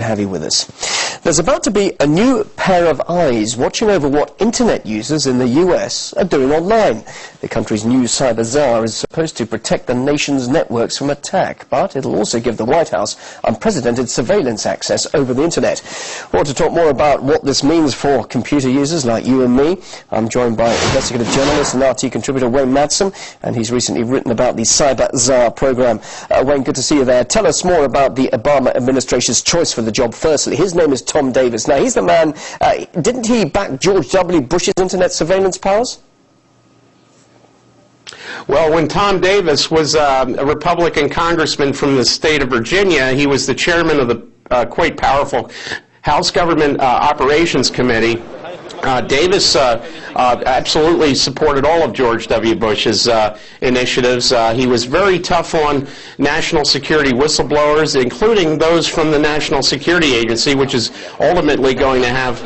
Heavy with us. There's about to be a new pair of eyes watching over what internet users in the US are doing online. The country's new cyber czar is supposed to protect the nation's networks from attack, but it'll also give the White House unprecedented surveillance access over the internet. Well, to talk more about what this means for computer users like you and me, I'm joined by investigative journalist and RT contributor Wayne Madsen, and he's recently written about the cyber czar program. Wayne, good to see you there. Tell us more about the Obama administration's choice for the job. Firstly, his name is Tom Davis. Now, he's the man, didn't he back George W. Bush's internet surveillance powers? Well, when Tom Davis was a Republican congressman from the state of Virginia, he was the chairman of the quite powerful House Government Operations Committee. Davis absolutely supported all of George W. Bush's initiatives. He was very tough on national security whistleblowers, including those from the National Security Agency, which is ultimately going to have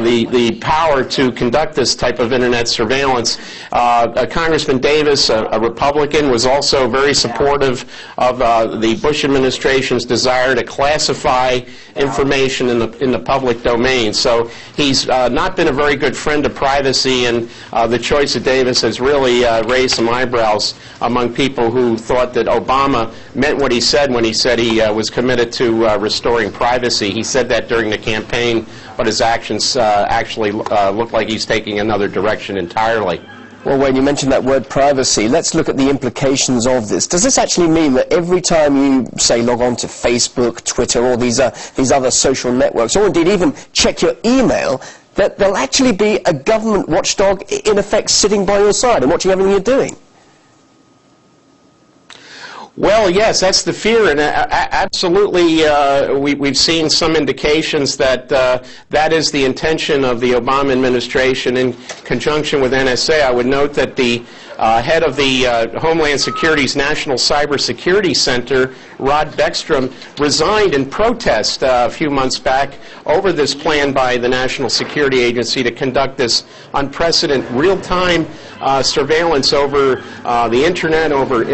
the power to conduct this type of internet surveillance. Congressman Davis, a Republican, was also very supportive of the Bush administration's desire to classify information in the public domain. So he's not been a very good friend of privacy, and the choice of Davis has really raised some eyebrows among people who thought that Obama meant what he said when he said he was committed to restoring privacy. He said that during the campaign, but his actions actually look like he's taking another direction entirely. Well, Wayne, you mentioned that word privacy. Let's look at the implications of this. Does this actually mean that every time you, say, log on to Facebook, Twitter, or these other social networks, or indeed even check your email, that there'll actually be a government watchdog, in effect, sitting by your side and watching everything you're doing? Well, yes, that's the fear, and absolutely we've seen some indications that that is the intention of the Obama administration in conjunction with NSA. I would note that the head of the Homeland Security's National Cybersecurity Center, Rod Beckstrom, resigned in protest a few months back over this plan by the National Security Agency to conduct this unprecedented real-time surveillance over the internet, over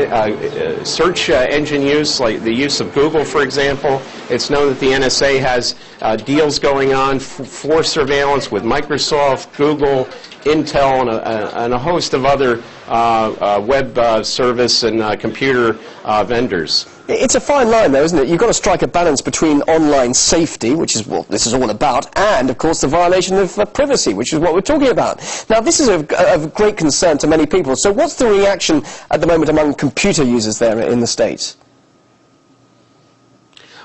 search engine use, like the use of Google, for example. It's known that the NSA has deals going on for surveillance with Microsoft, Google, Intel, and a host of other web service and computer vendors. It's a fine line, though, isn't it? You've got to strike a balance between online safety, which is what this is all about, and, of course, the violation of privacy, which is what we're talking about. Now, this is of great concern to many people. So what's the reaction at the moment among computer users there in the States?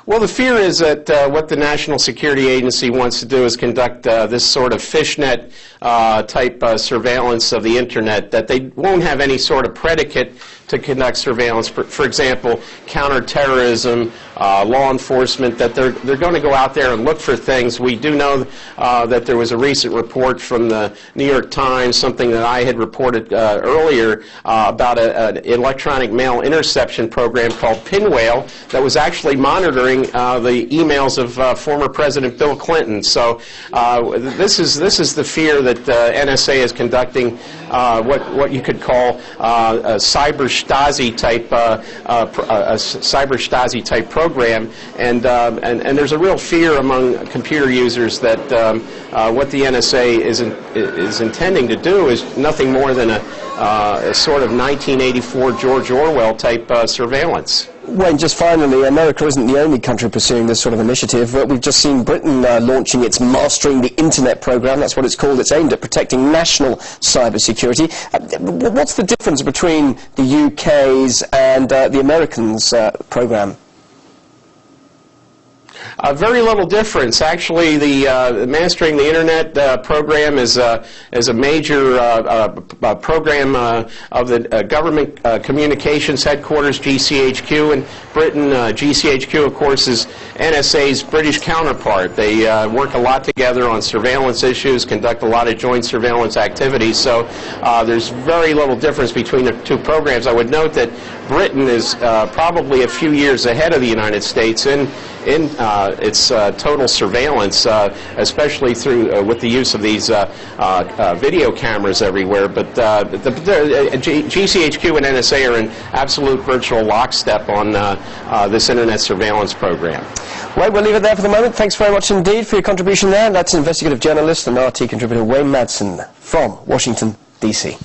Well, the fear is that what the National Security Agency wants to do is conduct this sort of fishnet type surveillance of the internet, that they won't have any sort of predicate to conduct surveillance, for example, counterterrorism, law enforcement, that they're going to go out there and look for things. We do know that there was a recent report from the New York Times, something that I had reported earlier, about an electronic mail interception program called Pinwheel that was actually monitoring the emails of former President Bill Clinton. So this is the fear that NSA is conducting what you could call a cyber Stasi type program, and there's a real fear among computer users that what the NSA is intending to do is nothing more than a sort of 1984 George Orwell type surveillance. Wayne, just finally, America isn't the only country pursuing this sort of initiative. We've just seen Britain launching its Mastering the Internet program. That's what it's called. It's aimed at protecting national cybersecurity. What's the difference between the UK's and the Americans' program? Very little difference. Actually, the Mastering the Internet program is a major program of the Government Communications Headquarters, GCHQ, in Britain. GCHQ, of course, is NSA's British counterpart. They work a lot together on surveillance issues, conduct a lot of joint surveillance activities, so there's very little difference between the two programs. I would note that Britain is probably a few years ahead of the United States in in its total surveillance, especially through with the use of these video cameras everywhere. But GCHQ and NSA are in absolute virtual lockstep on this Internet surveillance program. Right, we'll leave it there for the moment. Thanks very much indeed for your contribution there. That's investigative journalist and RT contributor Wayne Madsen from Washington, D.C.